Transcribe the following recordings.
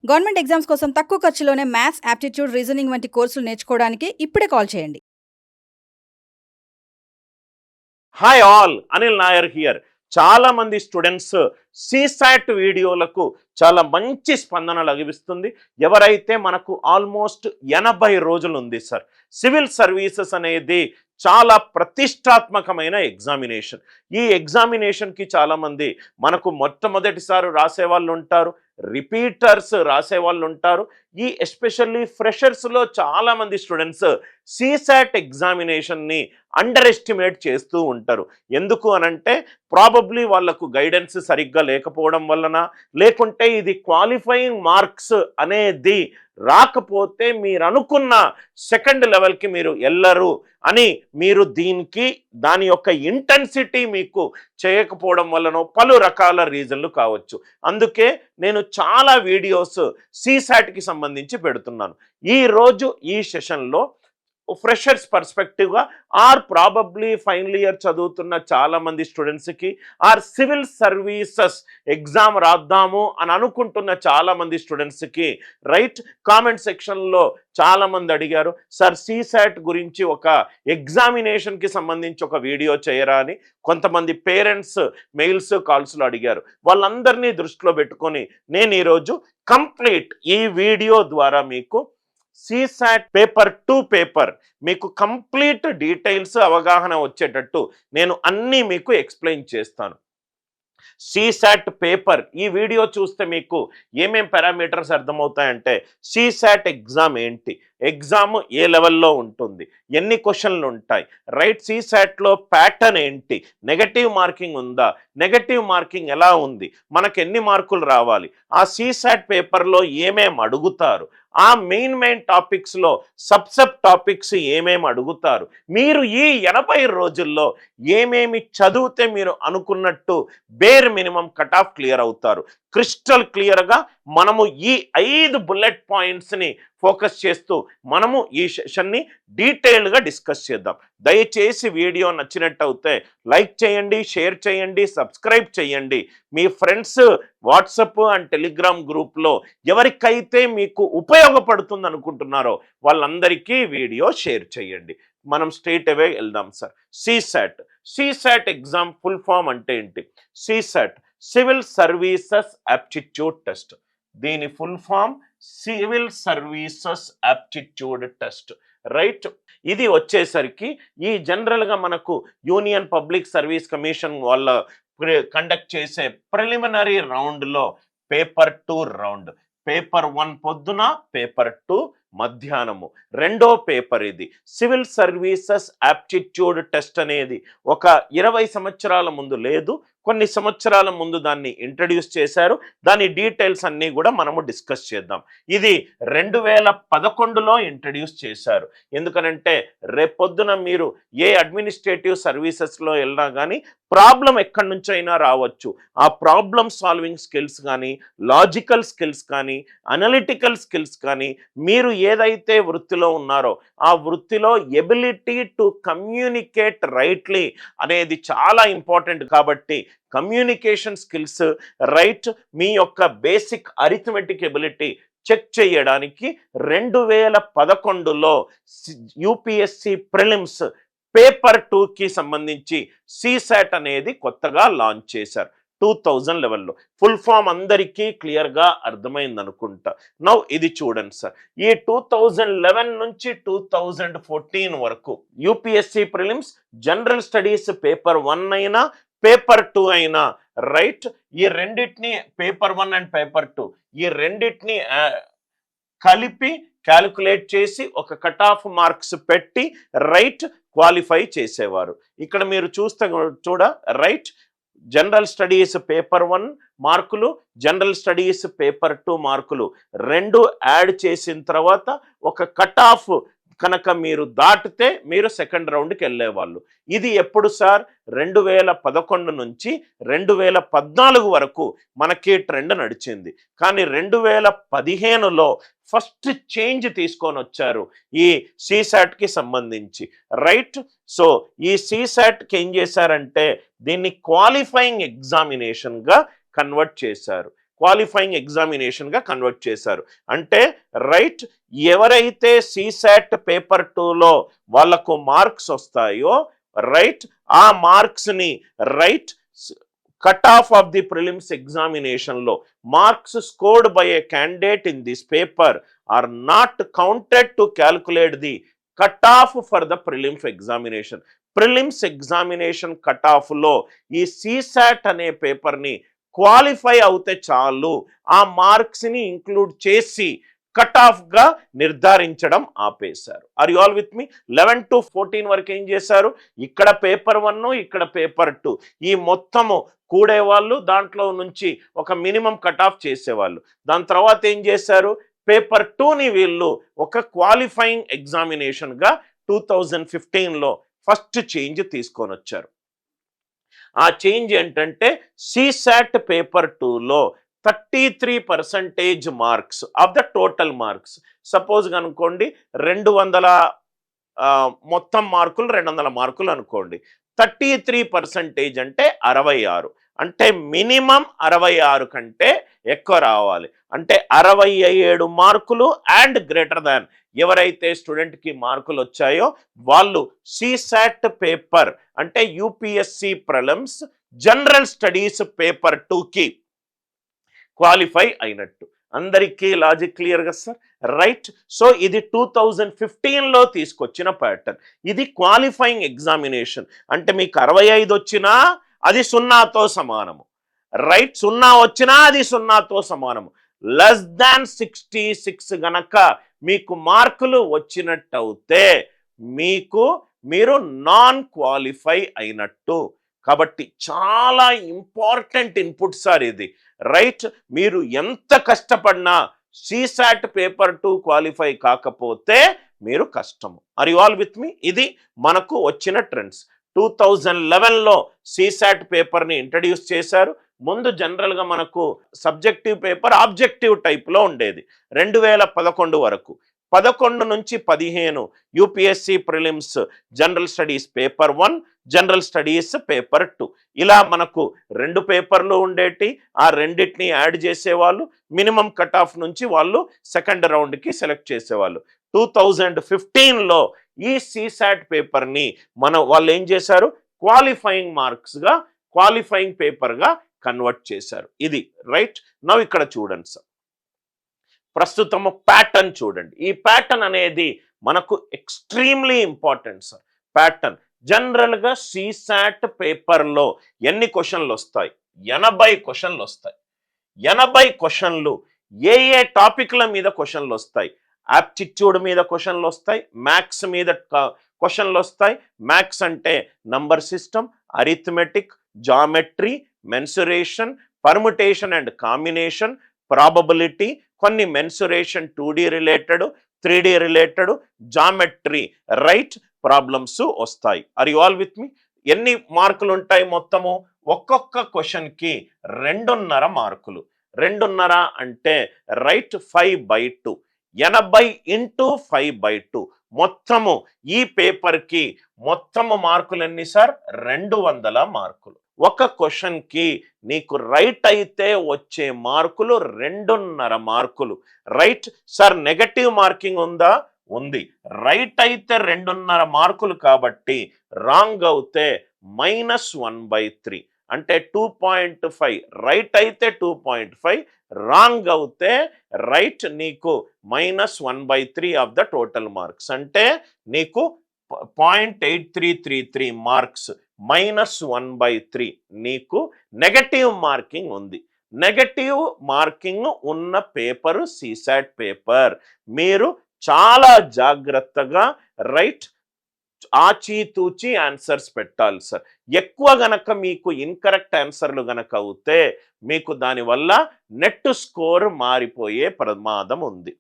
Government exams కోసం తక్కువ ఖర్చులోనే maths, aptitude, reasoning వంటి కోర్సులు నేర్చుకోవడానికి ఇప్పుడే కాల్ చేయండి. Hi all, Anil Nair here. చాలా మంది స్టూడెంట్స్ సీసాట్ వీడియోలకు చాలా మంచి స్పందన లభిస్తుంది. ఎవరైతే మనకు ఆల్మోస్ట్ 80 రోజులు ఉంది సార్. సివిల్ సర్వీసెస్ అనేది చాలా ప్రతిష్టాత్మకమైన ఎగ్జామినేషన్. ఈ ఎగ్జామినేషన్కి చాలామంది మనకు మొట్టమొదటిసారి రాసేవాళ్ళు ఉంటారు, రిపీటర్స్ రాసేవాళ్ళు ఉంటారు. ఈ ఎస్పెషల్లీ ఫ్రెషర్స్లో చాలామంది స్టూడెంట్స్ సీసాట్ ఎగ్జామినేషన్ని అండర్ ఎస్టిమేట్ చేస్తూ ఉంటారు. ఎందుకు అనంటే ప్రాబబ్లీ వాళ్ళకు గైడెన్స్ సరిగ్గా లేకపోవడం వలన, లేకుంటే ఇది క్వాలిఫైయింగ్ మార్క్స్ అనేది రాకపోతే మీరు అనుకున్న సెకండ్ లెవెల్కి మీరు వెళ్ళరు అని మీరు దాని యొక్క ఇంటెన్సిటీ మీకు చేయకపోవడం వలన పలు రకాల రీజన్లు కావచ్చు. అందుకే నేను చాలా వీడియోస్ సీసాట్కి సంబంధించి పెడుతున్నాను. ఈరోజు ఈ సెషన్లో ఫ్రెషర్స్ పర్స్పెక్టివ్గా ఆర్ ప్రాబబ్లీ ఫైనల్ ఇయర్ చదువుతున్న చాలామంది స్టూడెంట్స్కి ఆర్ సివిల్ సర్వీసెస్ ఎగ్జామ్ రాద్దాము అని అనుకుంటున్న చాలామంది స్టూడెంట్స్కి రైట్ కామెంట్ సెక్షన్లో చాలామంది అడిగారు, సార్ సీసాట్ గురించి ఒక ఎగ్జామినేషన్కి సంబంధించి ఒక వీడియో చేయరా అని కొంతమంది పేరెంట్స్ మెయిల్స్ కాల్స్లో అడిగారు. వాళ్ళందరినీ దృష్టిలో పెట్టుకొని నేను ఈరోజు కంప్లీట్ ఈ వీడియో ద్వారా మీకు సీసాట్ పేపర్ 2 పేపర్ మీకు కంప్లీట్ డీటెయిల్స్ అవగాహన వచ్చేటట్టు నేను అన్నీ మీకు ఎక్స్ప్లెయిన్ చేస్తాను. సీసాట్ పేపర్ ఈ వీడియో చూస్తే మీకు ఏమేం పారామీటర్స్ అర్థమవుతాయంటే సీసాట్ ఎగ్జామ్ ఏంటి, ఎగ్జామ్ ఏ లెవెల్లో ఉంటుంది, ఎన్ని క్వశ్చన్లు ఉంటాయి, రైట్ సీసాట్లో ప్యాటర్న్ ఏంటి, నెగటివ్ మార్కింగ్ ఉందా, నెగటివ్ మార్కింగ్ ఎలా ఉంది, మనకు ఎన్ని మార్కులు రావాలి, ఆ సీసాట్ పేపర్లో ఏమేం అడుగుతారు, ఆ మెయిన్ టాపిక్స్లో సబ్ టాపిక్స్ ఏమేమి అడుగుతారు, మీరు ఈ 80 రోజుల్లో ఏమేమి చదివితే మీరు అనుకున్నట్టు bear minimum cut off clear అవుతారు. క్రిస్టల్ క్లియర్గా మనము ఈ 5 బుల్లెట్ పాయింట్స్ని ఫోకస్ చేస్తూ మనము ఈ సెషన్ని డీటెయిల్గా డిస్కస్ చేద్దాం. దయచేసి వీడియో నచ్చినట్టు అయితే లైక్ చేయండి, షేర్ చేయండి, సబ్స్క్రైబ్ చేయండి. మీ ఫ్రెండ్స్ వాట్సాప్ అండ్ టెలిగ్రామ్ గ్రూప్లో ఎవరికైతే మీకు ఉపయోగపడుతుంది అనుకుంటున్నారో వాళ్ళందరికీ వీడియో షేర్ చేయండి. మనం స్ట్రైట్ అవే వెళ్దాం sir. CSAT exam full form అంటే ఏంటి? CSAT civil services aptitude test. దీని full form civil services aptitude test, right. ఇది వచ్చేసరికి ఈ జనరల్గా మనకు యూనియన్ పబ్లిక్ సర్వీస్ కమిషన్ వాళ్ళ కండక్ట్ చేసే ప్రిలిమినరీ రౌండ్లో పేపర్ 2 రౌండ్, పేపర్ 1 పొద్దున, పేపర్ 2 మధ్యాహ్నము, రెండో పేపర్ ఇది. సివిల్ సర్వీసెస్ యాప్టిట్యూడ్ టెస్ట్ అనేది ఒక 20 సంవత్సరాల ముందు లేదు, కొన్ని సంవత్సరాల ముందు దాన్ని ఇంట్రడ్యూస్ చేశారు. దాని డీటెయిల్స్ అన్నీ కూడా మనము డిస్కస్ చేద్దాం. ఇది 2011లో ఇంట్రడ్యూస్ చేశారు. ఎందుకనంటే రేపొద్దున మీరు ఏ అడ్మినిస్ట్రేటివ్ సర్వీసెస్లో వెళ్ళినా కానీ ప్రాబ్లం ఎక్కడి నుంచి అయినా రావచ్చు. ఆ ప్రాబ్లమ్ సాల్వింగ్ స్కిల్స్ కానీ, లాజికల్ స్కిల్స్ కానీ, అనలిటికల్ స్కిల్స్ కానీ, మీరు ఏదైతే వృత్తిలో ఉన్నారో ఆ వృత్తిలో ఎబిలిటీ టు కమ్యూనికేట్ రైట్లీ అనేది చాలా ఇంపార్టెంట్. కాబట్టి కమ్యూనికేషన్ స్కిల్స్, రైట్, మీ యొక్క బేసిక్ అరిథమెటిక్ ఎబిలిటీ చెక్ చేయడానికి 2011లో యూపీఎస్సి ప్రిలిమ్స్ పేపర్ 2కి సంబంధించి సీసాట్ అనేది కొత్తగా లాంచ్ చేశారు 2011లో. ఫుల్ ఫామ్ అందరికీ క్లియర్గా అర్థమైంది అనుకుంటా. నౌ ఇది చూడండి సార్, ఈ 2011 నుంచి 2014 వరకు UPSC prelims general studies paper 1 అయినా పేపర్ 2 అయినా, రైట్, ఈ రెండింటిని పేపర్ 1 అండ్ పేపర్ 2 ఈ రెండింటిని కలిపి క్యాలిక్యులేట్ చేసి ఒక కట్ ఆఫ్ మార్క్స్ పెట్టి రైట్ క్వాలిఫై చేసేవారు. ఇక్కడ మీరు చూడ రైట్, జనరల్ స్టడీస్ పేపర్ 1 మార్కులు, జనరల్ స్టడీస్ పేపర్ 2 మార్కులు రెండు యాడ్ చేసిన తర్వాత ఒక కట్ ఆఫ్ కనుక మీరు దాటితే మీరు సెకండ్ రౌండ్కి వెళ్ళేవాళ్ళు. ఇది ఎప్పుడు సార్? 2011 నుంచి 2014 వరకు మనకి ట్రెండ్ నడిచింది. కానీ 2015లో ఫస్ట్ చేంజ్ తీసుకొని వచ్చారు ఈ సీసాట్కి సంబంధించి, రైట్. సో ఈ సీసాట్కి ఏం చేశారంటే దీన్ని క్వాలిఫైయింగ్ ఎగ్జామినేషన్గా కన్వర్ట్ చేశారు. క్వాలిఫైయింగ్ ఎగ్జామినేషన్గా కన్వర్ట్ చేశారు. అంటే రైట్, ఎవరైతే CSAT పేపర్ 2లో వాళ్ళకు మార్క్స్ వస్తాయో రైట్, ఆ మార్క్స్ని right cut off of the prelims examination లో marks scored by a candidate in this paper are not counted to calculate the cut off for the prelims examination. Prelims examination cut off లో ఈ CSAT అనే పేపర్ని qualify అవుతే చాలు, ఆ మార్క్స్ని include చేసి cut ఆఫ్గా నిర్ధారించడం ఆపేశారు. Are you all with me? 11 to 14 వరకు ఏం చేశారు, ఇక్కడ పేపర్ 1 ఇక్కడ పేపర్ 2 ఈ మొత్తము కూడేవాళ్ళు, దాంట్లో నుంచి ఒక మినిమం కట్ ఆఫ్ చేసేవాళ్ళు. దాని తర్వాత ఏం చేశారు, పేపర్ 2ని వీళ్ళు ఒక క్వాలిఫైయింగ్ ఎగ్జామినేషన్గా 2015లో ఫస్ట్ చేంజ్ తీసుకొని వచ్చారు. ఆ చేంజ్ ఏంటంటే CSAT పేపర్ 2లో 33% marks of the total marks. Suppose అనుకోండి 200 మొత్తం మార్కులు 200 మార్కులు అనుకోండి, 33% అంటే 66. అంటే మినిమం 66 కంటే ఎక్కువ రావాలి. అంటే 67 మార్కులు అండ్ గ్రేటర్ దాన్ ఎవరైతే స్టూడెంట్కి మార్కులు వచ్చాయో వాళ్ళు CSAT పేపర్ అంటే UPSC prelims general studies paper 2కి క్వాలిఫై అయినట్టు. అందరికీ లాజిక్ క్లియర్ కదా సార్? రైట్. సో ఇది 2015లో తీసుకొచ్చిన ప్యాటర్న్. ఇది క్వాలిఫైయింగ్ ఎగ్జామినేషన్. అంటే మీకు 65 వచ్చినా అది 0తో సమానము. రైట్, 0 వచ్చినా అది 0తో సమానము. లెస్ దాన్ 66 గనక మీకు మార్కులు వచ్చినట్టయితే మీరు నాన్ క్వాలిఫై అయినట్టు. కాబట్టి చాలా ఇంపార్టెంట్ ఇన్పుట్ సార్ ఇది. రైట్, మీరు ఎంత కష్టపడినా CSAT పేపర్ 2 క్వాలిఫై కాకపోతే మీరు కష్టము. ఆర్ యు ఆల్ విత్ మీ? ఇది మనకు వచ్చిన ట్రెండ్స్. 2011లో CSAT పేపర్ని ఇంట్రడ్యూస్ చేశారు. ముందు జనరల్గా మనకు సబ్జెక్టివ్ పేపర్ ఆబ్జెక్టివ్ టైప్లో ఉండేది 2011 వరకు. 11 నుంచి 15 UPSC prelims general studies paper 1, general studies paper 2 ఇలా మనకు 2 పేపర్లు ఉండేటి. ఆ రెండింటిని యాడ్ చేసేవాళ్ళు. మినిమం కట్ ఆఫ్ నుంచి వాళ్ళు సెకండ్ రౌండ్కి సెలెక్ట్ చేసేవాళ్ళు. 2015లో ఈ CSAT పేపర్ని వాళ్ళు ఏం చేశారు, క్వాలిఫైయింగ్ మార్క్స్గా క్వాలిఫైయింగ్ పేపర్గా కన్వర్ట్ చేశారు. ఇది రైట్. నవ్ ఇక్కడ చూడండి సార్, ప్రస్తుతము ప్యాటర్న్ చూడండి. ఈ ప్యాటర్న్ అనేది మనకు ఎక్స్ట్రీమ్లీ ఇంపార్టెంట్ సార్. ప్యాటర్న్ జనరల్గా CSAT పేపర్లో ఎన్ని క్వశ్చన్లు వస్తాయి? 80 క్వశ్చన్లు వస్తాయి. 80 క్వశ్చన్లు ఏ టాపిక్ల మీద క్వశ్చన్లు వస్తాయి? ఆప్టిట్యూడ్ మీద క్వశ్చన్లు వస్తాయి, మ్యాథ్స్ మీద క్వశ్చన్లు వస్తాయి. మ్యాథ్స్ అంటే number system, arithmetic, geometry, mensuration, permutation and combination, probability, కొన్ని mensuration 2D related, 3D related, geometry right problems వస్తాయి. Are you all with me? ఎన్ని మార్కులు ఉంటాయి మొత్తము? ఒక్కొక్క క్వశ్చన్కి 2.5 మార్కులు. 2.5 అంటే రైట్ 5/2, 80 into 5/2. మొత్తము ఈ పేపర్కి మొత్తము మార్కులు ఎన్ని సార్? 200 మార్కులు. ఒక క్వశ్చన్కి నీకు రైట్ అయితే వచ్చే మార్కులు 2.5 మార్కులు. రైట్ సార్, నెగటివ్ మార్కింగ్ ఉందా? ఉంది. రైట్ అయితే 2.5 మార్కులు కాబట్టి రాంగ్ అవుతే -1/3 అంటే 2.5. రైట్ అయితే 2.5, రాంగ్ అవుతే రైట్ నీకు -1/3 ఆఫ్ ద టోటల్ మార్క్స్. అంటే నీకు 0.8333 మార్క్స్ -1/3 నీకు నెగటివ్ మార్కింగ్ ఉంది. నెగటివ్ మార్కింగ్ ఉన్న పేపరు CSAT పేపర్. మీరు చాలా జాగ్రత్తగా రైట్ ఆచితూచి ఆన్సర్స్ పెట్టాలి సార్. ఎక్కువ గనక మీకు ఇన్కరెక్ట్ ఆన్సర్లు గనక అవుతే మీకు దానివల్ల నెట్ స్కోర్ మారిపోయే ప్రమాదం ఉంది.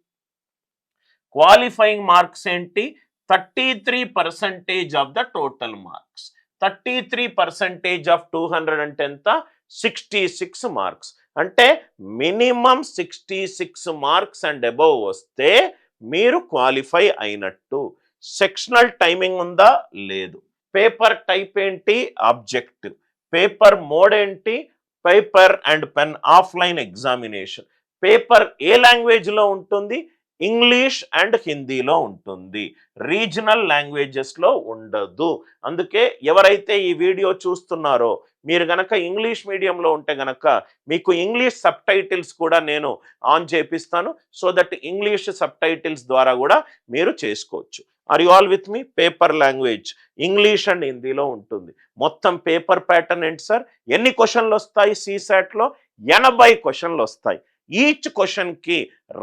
క్వాలిఫైయింగ్ మార్క్స్ ఏంటి? 33% of the total marks. 33% of 200 అంటే ఎంత? 66 మార్క్స్. అంటే మినిమం 66 మార్క్స్ అండ్ అబవ్ వస్తే మీరు క్వాలిఫై అయినట్టు. సెక్షనల్ టైమింగ్ ఉందా? లేదు. పేపర్ టైప్ ఏంటి? ఆబ్జెక్టివ్. పేపర్ మోడ్ ఏంటి? Paper and pen offline examination. Paper ఏ లాంగ్వేజ్లో ఉంటుంది? ఇంగ్లీష్ అండ్ హిందీలో ఉంటుంది, రీజనల్ లాంగ్వేజెస్లో ఉండదు. అందుకే ఎవరైతే ఈ వీడియో చూస్తున్నారో మీరు గనక ఇంగ్లీష్ మీడియంలో ఉంటే గనక మీకు ఇంగ్లీష్ సబ్ టైటిల్స్ కూడా నేను ఆన్ చేపిస్తాను. So that English subtitles ద్వారా కూడా మీరు చేసుకోవచ్చు. Are you all with me? Paper language English and హిందీలో ఉంటుంది. మొత్తం పేపర్ ప్యాటర్న్ ఏంటి సార్? ఎన్ని క్వశ్చన్లు వస్తాయి CSATలో? 80 క్వశ్చన్లు వస్తాయి. ఈచ్ క్వశ్చన్కి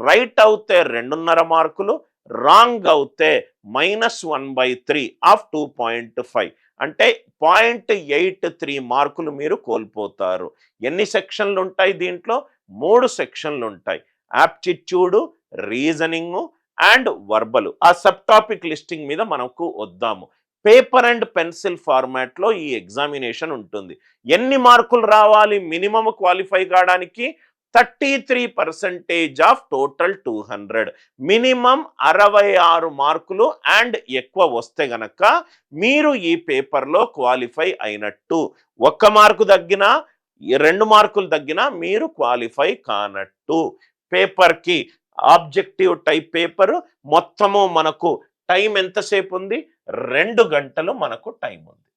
రైట్ అవుతే 2.5 మార్కులు, రాంగ్ అవుతే -1/3 ఆఫ్ 2.5, అంటే 0.83 మార్కులు మీరు కోల్పోతారు. ఎన్ని సెక్షన్లు ఉంటాయి దీంట్లో? 3 సెక్షన్లు ఉంటాయి. Aptitude, reasoning and verbal. ఆ సబ్ టాపిక్ లిస్టింగ్ మీద మనకు వద్దాము. పేపర్ అండ్ పెన్సిల్ ఫార్మాట్లో ఈ ఎగ్జామినేషన్ ఉంటుంది. ఎన్ని మార్కులు రావాలి మినిమం క్వాలిఫై కావడానికి? 33% ఆఫ్ టోటల్ 200. మినిమం 66 మార్కులు అండ్ ఎక్కువ వస్తే గనక మీరు ఈ పేపర్లో క్వాలిఫై అయినట్టు. 1 మార్కు తగ్గినా, 2 మార్కులు తగ్గినా మీరు క్వాలిఫై కానట్టు. పేపర్కి ఆబ్జెక్టివ్ టైప్ పేపర్ మొత్తము మనకు టైం ఎంతసేపు ఉంది? 2 గంటలు మనకు టైం ఉంది.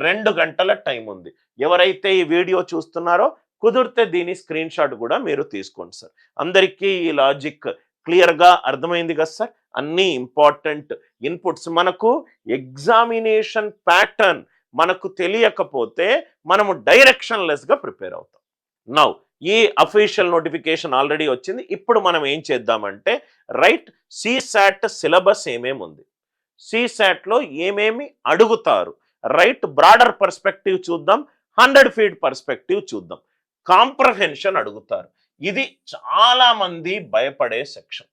2 గంటల టైం ఉంది. ఎవరైతే ఈ వీడియో చూస్తున్నారో కుదిరితే దీని స్క్రీన్ షాట్ కూడా మీరు తీసుకోండి సార్. అందరికీ ఈ లాజిక్ క్లియర్గా అర్థమైంది కదా సార్? అన్ని ఇంపార్టెంట్ ఇన్పుట్స్. మనకు ఎగ్జామినేషన్ ప్యాటర్న్ మనకు తెలియకపోతే మనము డైరెక్షన్లెస్గా ప్రిపేర్ అవుతాం. నౌ ఈ అఫీషియల్ నోటిఫికేషన్ ఆల్రెడీ వచ్చింది. ఇప్పుడు మనం ఏం చేద్దామంటే రైట్ CSAT సిలబస్ ఏమేమి ఉంది, CSATలో ఏమేమి అడుగుతారు, రైట్ బ్రాడర్ పర్స్పెక్టివ్ చూద్దాం, 100 ఫీట్ పర్స్పెక్టివ్ చూద్దాం. కాంప్రహెన్షన్ అడుగుతారు. ఇది చాలా మంది భయపడే సెక్షన్.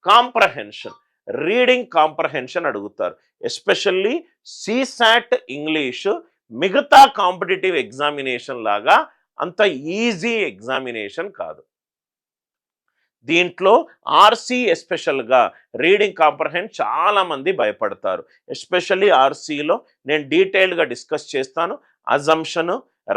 కాంప్రహెన్షన్, రీడింగ్ కాంప్రహెన్షన్ అడుగుతారు. ఎస్పెషల్లీ CSAT ఇంగ్లీష్ మిగతా కాంపిటేటివ్ ఎగ్జామినేషన్ లాగా అంత ఈజీ ఎగ్జామినేషన్ కాదు. దీంట్లో ఆర్సీ ఎస్పెషల్గా రీడింగ్ కాంప్రహెండ్ చాలా మంది భయపడతారు. ఎస్పెషల్లీ ఆర్సీలో నేను డీటెయిల్గా డిస్కస్ చేస్తాను. Assumption,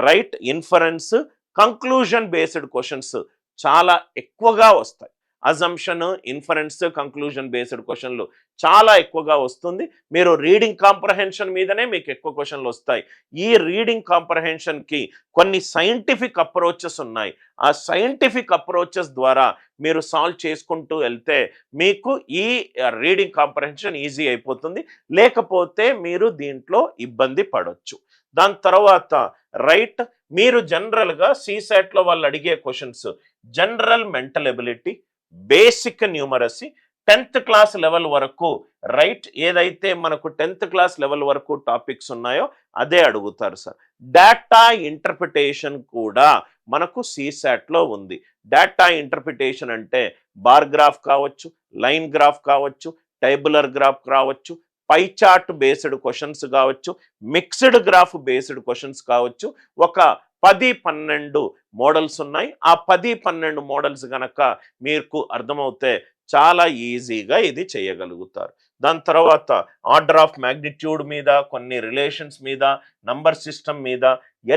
right, inference, conclusion based questions చాలా ఎక్కువగా వస్తాయి. అజంప్షన్, ఇన్ఫరెన్స్, కంక్లూజన్ బేస్డ్ క్వశ్చన్లు చాలా ఎక్కువగా వస్తుంది. మీరు రీడింగ్ కాంప్రహెన్షన్ మీదనే మీకు ఎక్కువ క్వశ్చన్లు వస్తాయి. ఈ రీడింగ్ కాంప్రహెన్షన్కి కొన్ని సైంటిఫిక్ అప్రోచెస్ ఉన్నాయి. ఆ సైంటిఫిక్ అప్రోచెస్ ద్వారా మీరు సాల్వ్ చేసుకుంటూ వెళ్తే మీకు ఈ రీడింగ్ కాంప్రహెన్షన్ ఈజీ అయిపోతుంది. లేకపోతే మీరు దీంట్లో ఇబ్బంది పడవచ్చు. దాని తర్వాత రైట్ మీరు జనరల్గా CSATలో వాళ్ళు అడిగే questions general mental ability, basic numeracy, 10th class level వరకు రైట్ ఏదైతే మనకు 10th క్లాస్ లెవెల్ వరకు టాపిక్స్ ఉన్నాయో అదే అడుగుతారు సార్. డేటా ఇంటర్ప్రిటేషన్ కూడా మనకు CSATలో ఉంది. డేటా ఇంటర్ప్రిటేషన్ అంటే బార్ గ్రాఫ్ కావచ్చు, లైన్ గ్రాఫ్ కావచ్చు, టేబులర్ గ్రాఫ్ కావచ్చు, పై చార్ట్ బేస్డ్ క్వశ్చన్స్ కావచ్చు, మిక్స్డ్ గ్రాఫ్ బేస్డ్ క్వశ్చన్స్ కావచ్చు. ఒక 10-12 మోడల్స్ ఉన్నాయి. ఆ 10-12 మోడల్స్ కనుక మీకు అర్థమవుతే చాలా ఈజీగా ఇది చేయగలుగుతారు. దాని తర్వాత ఆర్డర్ ఆఫ్ మ్యాగ్నిట్యూడ్ మీద, కొన్ని రిలేషన్స్ మీద, నంబర్ సిస్టమ్ మీద,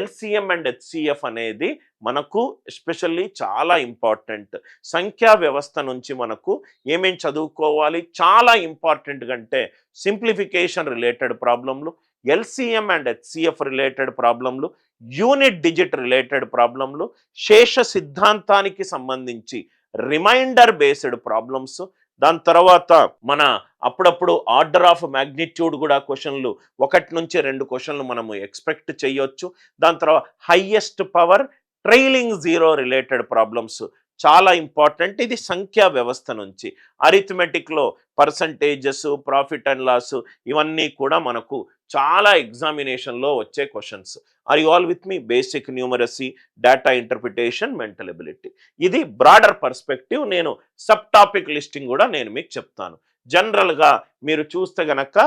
LCM అండ్ HCF అనేది మనకు ఎస్పెషల్లీ చాలా ఇంపార్టెంట్. సంఖ్యా వ్యవస్థ నుంచి మనకు ఏమేం చదువుకోవాలి చాలా ఇంపార్టెంట్ అంటే సింప్లిఫికేషన్ రిలేటెడ్ ప్రాబ్లంలు, LCM అండ్ HCF రిలేటెడ్ ప్రాబ్లంలు, యూనిట్ డిజిట్ రిలేటెడ్ ప్రాబ్లంలు, శేష సిద్ధాంతానికి సంబంధించి రిమైండర్ బేస్డ్ ప్రాబ్లమ్స్. దాని తర్వాత మన అప్పుడప్పుడు ఆర్డర్ ఆఫ్ మ్యాగ్నిట్యూడ్ కూడా క్వశ్చన్లు 1 నుంచి 2 క్వశ్చన్లు మనము ఎక్స్పెక్ట్ చేయొచ్చు. దాని తర్వాత highest power, trailing zero related problems చాలా ఇంపార్టెంట్. ఇది సంఖ్యా వ్యవస్థ నుంచి. అరిథమెటిక్లో పర్సంటేజెస్, ప్రాఫిట్ అండ్ లాస్ ఇవన్నీ కూడా మనకు చాలా ఎగ్జామినేషన్లో వచ్చే questions. Are you all with me? Basic numeracy, data interpretation, mental ability. ఇది బ్రాడర్ పర్స్పెక్టివ్. నేను సబ్ టాపిక్ లిస్టింగ్ కూడా నేను మీకు చెప్తాను. జనరల్గా మీరు చూస్తే గనక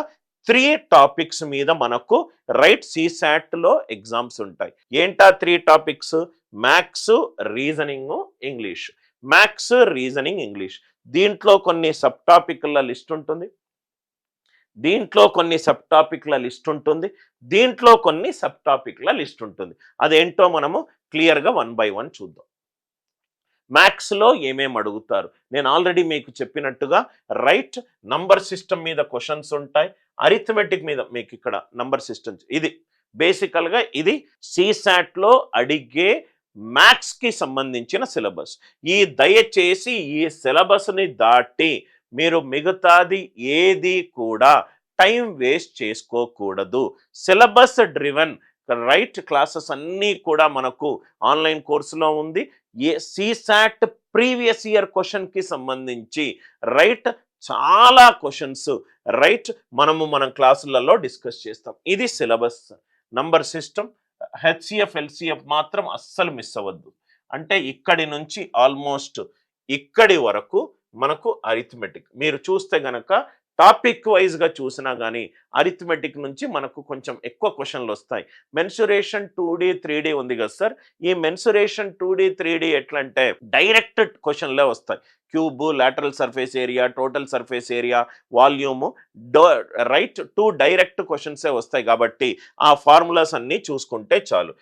3 టాపిక్స్ మీద మనకు రైట్ CSATలో ఎగ్జామ్స్ ఉంటాయి. ఏంటా 3 topics? Maths, reasoning, English. Maths, reasoning, English. దీంట్లో కొన్ని సబ్ టాపిక్ల లిస్ట్ ఉంటుంది. దీంట్లో కొన్ని సబ్ టాపిక్ల లిస్ట్ ఉంటుంది, దీంట్లో కొన్ని సబ్ టాపిక్ల లిస్ట్ ఉంటుంది. అదేంటో మనము క్లియర్గా 1 by 1 చూద్దాం. మ్యాథ్స్లో ఏమేమి అడుగుతారు, నేను ఆల్రెడీ మీకు చెప్పినట్టుగా రైట్ నంబర్ సిస్టమ్ మీద క్వశ్చన్స్ ఉంటాయి, అరిథమెటిక్ మీద మీకు ఇక్కడ నంబర్ సిస్టమ్స్. ఇది బేసికల్గా ఇది CSATలో అడిగే మ్యాథ్స్కి సంబంధించిన సిలబస్. దయచేసి ఈ సిలబస్ని దాటి మీరు మిగతాది ఏది కూడా టైం వేస్ట్ చేసుకోకూడదు. సిలబస్ డ్రివెన్ రైట్ క్లాసెస్ అన్నీ కూడా మనకు ఆన్లైన్ కోర్సులో ఉంది. CSAT ప్రీవియస్ ఇయర్ క్వశ్చన్కి సంబంధించి రైట్ చాలా క్వశ్చన్స్ రైట్ మన క్లాసులలో డిస్కస్ చేస్తాం. ఇది syllabus. Number system, HCF LCF మాత్రం అస్సలు మిస్ అవ్వద్దు. అంటే ఇక్కడి నుంచి ఆల్మోస్ట్ ఇక్కడి వరకు మనకు అరిథమెటిక్. మీరు చూస్తే గనక టాపిక్ వైజ్గా చూసినా కానీ అరిథమెటిక్ నుంచి మనకు కొంచెం ఎక్కువ క్వశ్చన్లు వస్తాయి. మెన్సురేషన్ 2D 3D ఉంది కదా సార్, ఈ మెన్సురేషన్ 2D 3D ఎట్లా అంటే డైరెక్ట్ క్వశ్చన్లే వస్తాయి. Cube, lateral surface area, total surface area, volume right 2 direct క్వశ్చన్సే వస్తాయి. కాబట్టి ఆ ఫార్ములాస్ అన్నీ చూసుకుంటే చాలు.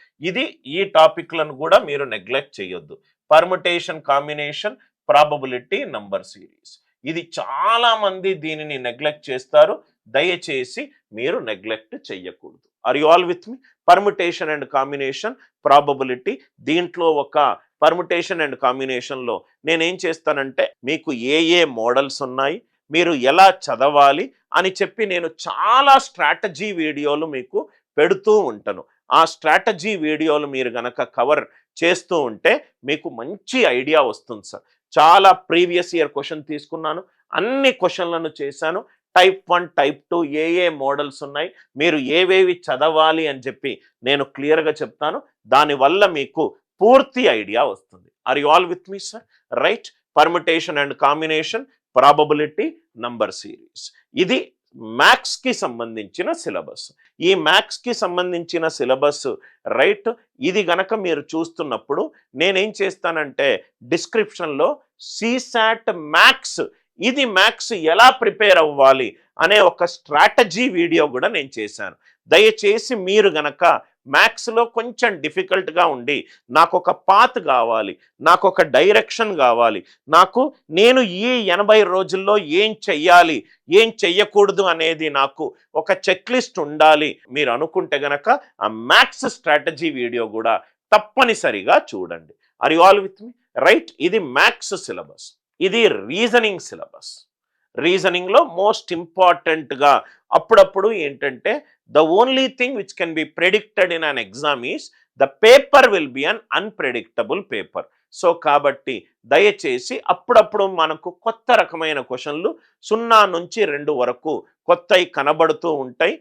ఈ టాపిక్లను కూడా మీరు నెగ్లెక్ట్ చేయొద్దు. Permutation, combination, probability, number series. ఇది చాలా మంది దీనిని నెగ్లెక్ట్ చేస్తారు. దయచేసి మీరు నెగ్లెక్ట్ చెయ్యకూడదు. Are you all with me? Permutation and combination, probability. దీంట్లో ఒక పర్ముటేషన్ అండ్ కాంబినేషన్లో నేనేం చేస్తానంటే మీకు ఏ మోడల్స్ ఉన్నాయి, మీరు ఎలా చదవాలి అని చెప్పి నేను చాలా స్ట్రాటజీ వీడియోలు మీకు పెడుతూ ఉంటాను. ఆ స్ట్రాటజీ వీడియోలు మీరు గనక కవర్ చేస్తూ ఉంటే మీకు మంచి ఐడియా వస్తుంది సార్. చాలా ప్రీవియస్ ఇయర్ క్వశ్చన్ తీసుకున్నాను, అన్ని క్వశ్చన్లను చేశాను. టైప్ 1, టైప్ 2 ఏ మోడల్స్ ఉన్నాయి, మీరు ఏవేవి చదవాలి అని చెప్పి నేను క్లియర్గా చెప్తాను. దానివల్ల మీకు పూర్తి ఐడియా వస్తుంది. Are you all with me sir? Right. Permutation and combination, probability, number series. ఇది మ్యాథ్స్కి సంబంధించిన సిలబస్. ఈ మ్యాథ్స్కి సంబంధించిన సిలబస్ రైట్ ఇది గనక మీరు చూస్తున్నప్పుడు నేనేం చేస్తానంటే డిస్క్రిప్షన్లో CSAT మ్యాథ్స్, ఇది మ్యాథ్స్ ఎలా ప్రిపేర్ అవ్వాలి అనే ఒక స్ట్రాటజీ వీడియో కూడా నేను చేశాను. దయచేసి మీరు గనక మ్యాథ్స్లో కొంచెం డిఫికల్ట్గా ఉండి నాకు ఒక పాత్ కావాలి, నాకు ఒక డైరెక్షన్ కావాలి, నేను ఈ 80 రోజుల్లో ఏం చెయ్యాలి, ఏం చెయ్యకూడదు అనేది నాకు ఒక చెక్ లిస్ట్ ఉండాలి మీరు అనుకుంటే గనక ఆ మ్యాథ్స్ స్ట్రాటజీ వీడియో కూడా తప్పనిసరిగా చూడండి. Are you all with me? Right. ఇది మ్యాథ్స్ సిలబస్. ఇది రీజనింగ్ సిలబస్. రీజనింగ్లో మోస్ట్ ఇంపార్టెంట్గా అప్పుడప్పుడు ఏంటంటే the only thing which can be predicted in an exam is the paper will be an unpredictable paper. So కాబట్టి దయచేసి అప్పుడప్పుడు మనకు కొత్త రకమైన క్వశ్చన్లు 0 నుంచి 2 వరకు కొత్తవి కనబడుతూ ఉంటాయి.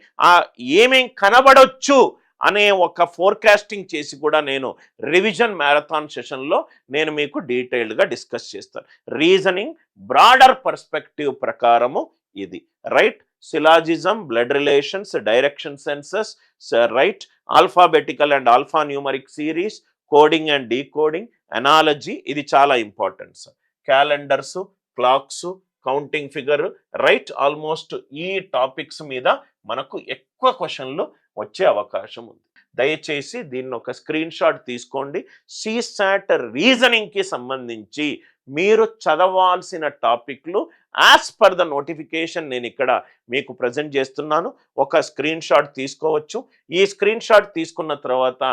ఏమేం కనబడొచ్చు అనే ఒక ఫోర్కాస్టింగ్ చేసి కూడా నేను రివిజన్ మ్యారథాన్ సెషన్లో నేను మీకు డీటెయిల్డ్గా డిస్కస్ చేస్తాను. రీజనింగ్ బ్రాడర్ పర్స్పెక్టివ్ ప్రకారము ఇది right. Syllogism, blood relations, direction senses right, alphabetical and alphanumeric series, coding and decoding, analogy. ఇది చాలా important sir. Calendars, clocks, counting figure right. Almost ఈ టాపిక్స్ మీద మనకు ఎక్కువ క్వశ్చన్లు వచ్చే అవకాశం ఉంది. దయచేసి దీన్ని ఒక స్క్రీన్ షాట్ తీసుకోండి. CSAT రీజనింగ్కి సంబంధించి మీరు చదవాల్సిన టాపిక్లు యాజ్ పర్ ద నోటిఫికేషన్ నేను ఇక్కడ మీకు ప్రజెంట్ చేస్తున్నాను. ఒక స్క్రీన్ షాట్ తీసుకోవచ్చు. ఈ స్క్రీన్ షాట్ తీసుకున్న తర్వాత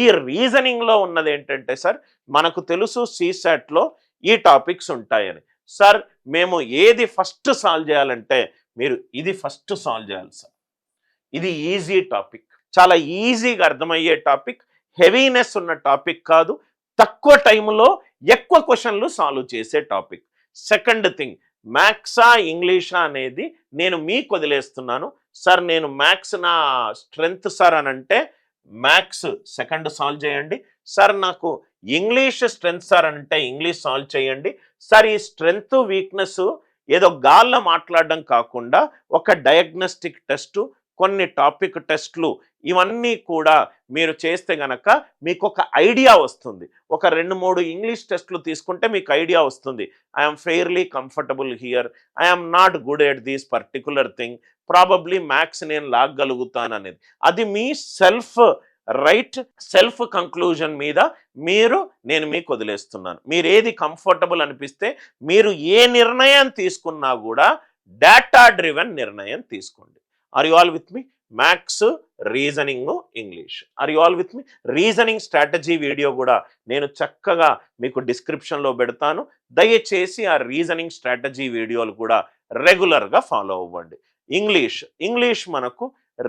ఈ రీజనింగ్లో ఉన్నది ఏంటంటే సార్ మనకు తెలుసు CSATలో ఈ టాపిక్స్ ఉంటాయని. సార్ మేము ఏది ఫస్ట్ సాల్వ్ చేయాలంటే మీరు ఇది ఫస్ట్ సాల్వ్ చేయాలి సార్. ఇది ఈజీ టాపిక్, చాలా ఈజీగా అర్థమయ్యే టాపిక్, హెవీనెస్ ఉన్న టాపిక్ కాదు, తక్కువ టైంలో ఎక్కువ క్వశ్చన్లు సాల్వ్ చేసే టాపిక్. సెకండ్ థింగ్, మ్యాథ్సా ఇంగ్లీషా అనేది నేను మీకు వదిలేస్తున్నాను. సార్ నేను మ్యాథ్స్ నా స్ట్రెంగ్త్ సార్ అని అంటే మ్యాథ్స్ సెకండ్ సాల్వ్ చేయండి. సార్ నాకు ఇంగ్లీష్ స్ట్రెంగ్త్ సార్ అంటే ఇంగ్లీష్ సాల్వ్ చేయండి. సార్ ఈ స్ట్రెంగ్త్ వీక్నెస్ ఏదో గాల్లో మాట్లాడడం కాకుండా ఒక డయాగ్నోస్టిక్ టెస్ట్, కొన్ని టాపిక్ టెస్ట్లు, ఇవన్నీ కూడా మీరు చేస్తే గనక మీకు ఒక ఐడియా వస్తుంది. ఒక 2-3 ఇంగ్లీష్ టెస్ట్లు తీసుకుంటే మీకు ఐడియా వస్తుంది. I'm fairly comfortable here, I'm not good at this particular thing, probably maths నేను లాగలుగుతాను అనేది. అది మీ సెల్ఫ్ కంక్లూజన్ మీద నేను మీకు వదిలేస్తున్నాను. మీరు ఏది కంఫర్టబుల్ అనిపిస్తే మీరు ఏ నిర్ణయం తీసుకున్నా కూడా డేటా డ్రివెన్ నిర్ణయం తీసుకోండి. Are you all with me? Maths, reasoning, English. Are you all with me? Reasoning strategy video కూడా నేను చక్కగా మీకు డిస్క్రిప్షన్లో పెడతాను. దయచేసి ఆ రీజనింగ్ స్ట్రాటజీ వీడియోలు కూడా రెగ్యులర్గా ఫాలో అవ్వండి. ఇంగ్లీష్ మనకు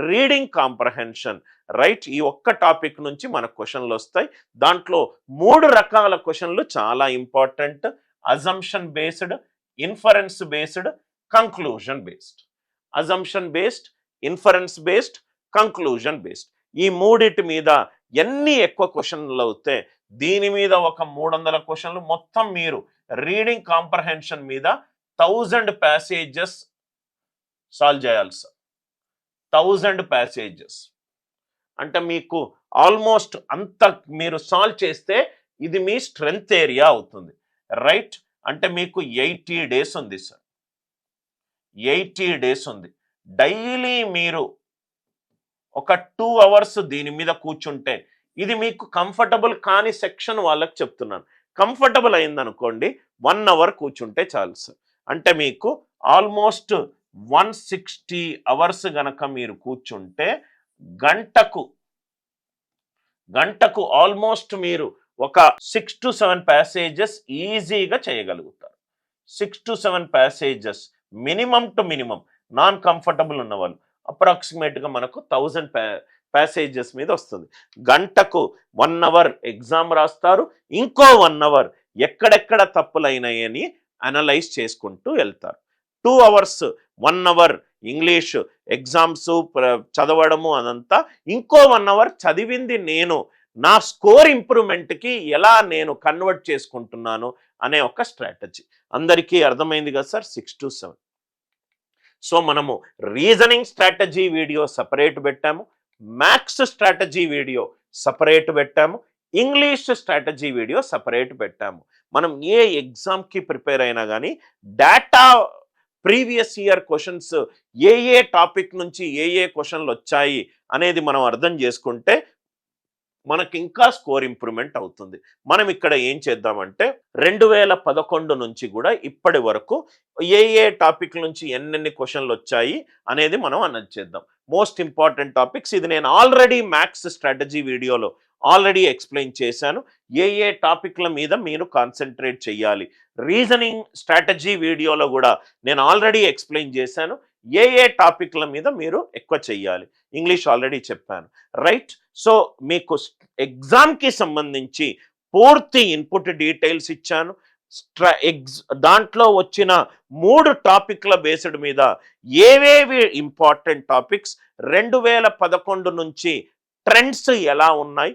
రీడింగ్ కాంప్రహెన్షన్, రైట్? ఈ ఒక్క టాపిక్ నుంచి మనకు క్వశ్చన్లు వస్తాయి. దాంట్లో 3 రకాల క్వశ్చన్లు చాలా important: assumption based, inference based, conclusion based. Assumption based, inference based, conclusion based. ఈ మూడిటి మీద ఎన్ని ఎక్కువ క్వశ్చన్లు అవుతే దీని మీద ఒక 300 క్వశ్చన్లు మొత్తం మీరు రీడింగ్ కాంప్రహెన్షన్ మీద 1000 ప్యాసేజెస్ సాల్వ్ చేయాలి సార్. 1000 ప్యాసేజెస్ అంటే మీకు ఆల్మోస్ట్ అంత మీరు సాల్వ్ చేస్తే ఇది మీ స్ట్రెంగ్త్ ఏరియా అవుతుంది, రైట్? అంటే మీకు 80 డేస్ ఉంది సార్. 80 డేస్ ఉంది. డైలీ మీరు ఒక 2 అవర్స్ దీని మీద కూర్చుంటే, ఇది మీకు కంఫర్టబుల్ కాని సెక్షన్ వాళ్ళకి చెప్తున్నాను. కంఫర్టబుల్ అయిందనుకోండి 1 అవర్ కూర్చుంటే చాలు సార్. అంటే మీకు ఆల్మోస్ట్ 160 అవర్స్ గనక మీరు కూర్చుంటే గంటకు ఆల్మోస్ట్ మీరు ఒక 6 to 7 ప్యాసేజెస్ ఈజీగా చేయగలుగుతారు. 6 to 7 passages minimum to minimum. Non comfortable ఉన్న వాళ్ళు అప్రాక్సిమేట్గా మనకు 1000 ప్యాసేజెస్ మీద వస్తుంది. గంటకు 1 అవర్ ఎగ్జామ్ రాస్తారు, ఇంకో 1 అవర్ ఎక్కడెక్కడ తప్పులైనాయని అనలైజ్ చేసుకుంటూ వెళ్తారు. 2 అవర్స్ 1 అవర్ ఇంగ్లీష్ ఎగ్జామ్స్ చదవడము అదంతా, ఇంకో 1 అవర్ చదివింది నేను నా స్కోర్ ఇంప్రూవ్మెంట్కి ఎలా నేను కన్వర్ట్ చేసుకుంటున్నాను అనే ఒక స్ట్రాటజీ. అందరికీ అర్థమైంది కదా సార్? 6 to 7. సో మనము రీజనింగ్ స్ట్రాటజీ వీడియో సపరేట్ పెట్టాము, మ్యాథ్స్ స్ట్రాటజీ వీడియో సపరేట్ పెట్టాము, ఇంగ్లీష్ స్ట్రాటజీ వీడియో సపరేట్ పెట్టాము. మనం ఏ ఎగ్జామ్కి ప్రిపేర్ అయినా కానీ డేటా ప్రీవియస్ ఇయర్ క్వశ్చన్స్ ఏ టాపిక్ నుంచి ఏ క్వశ్చన్లు వచ్చాయి అనేది మనం అర్థం చేసుకుంటే మనకి ఇంకా స్కోర్ ఇంప్రూవ్మెంట్ అవుతుంది. మనం ఇక్కడ ఏం చేద్దామంటే 2011 నుంచి కూడా ఇప్పటి వరకు ఏ టాపిక్ నుంచి ఎన్నెన్ని క్వశ్చన్లు వచ్చాయి అనేది మనం అనలైజ్ చేద్దాం. మోస్ట్ ఇంపార్టెంట్ టాపిక్స్ ఇది నేను ఆల్రెడీ మ్యాథ్స్ స్ట్రాటజీ వీడియోలో ఆల్రెడీ ఎక్స్ప్లెయిన్ చేశాను. ఏ టాపిక్ల మీద మీరు కాన్సన్ట్రేట్ చేయాలి. రీజనింగ్ స్ట్రాటజీ వీడియోలో కూడా నేను ఆల్రెడీ ఎక్స్ప్లెయిన్ చేశాను ఏ టాపిక్ల మీద మీరు ఎక్కువ చెయ్యాలి. ఇంగ్లీష్ ఆల్రెడీ చెప్పాను, రైట్? సో మీకు ఎగ్జామ్కి సంబంధించి పూర్తి ఇన్పుట్ డీటెయిల్స్ ఇచ్చాను. దాంట్లో వచ్చిన 3 టాపిక్ల బేస్డ్ మీద ఏవేవి ఇంపార్టెంట్ టాపిక్స్, 2011 నుంచి ట్రెండ్స్ ఎలా ఉన్నాయి,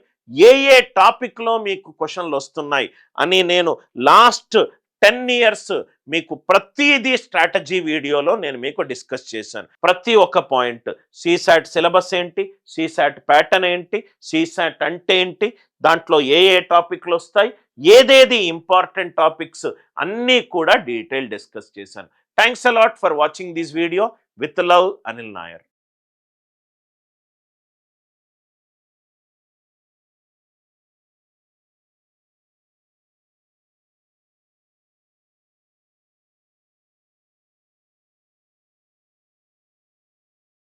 ఏ టాపిక్లో మీకు క్వశ్చన్లు వస్తున్నాయి అని నేను లాస్ట్ 10 ఇయర్స్ మీకు ప్రతిదీ స్ట్రాటజీ వీడియోలో నేను మీకు డిస్కస్ చేశాను. ప్రతి ఒక్క పాయింట్, సీసాట్ సిలబస్ ఏంటి, సీసాట్ ప్యాటర్న్ ఏంటి, సీసాట్ అంటే ఏంటి, దాంట్లో ఏ టాపిక్లు వస్తాయి, ఏదేది ఇంపార్టెంట్ టాపిక్స్ అన్నీ కూడా డీటెయిల్ డిస్కస్ చేశాను. Thanks a lot for watching this video. With love, Anil Nair.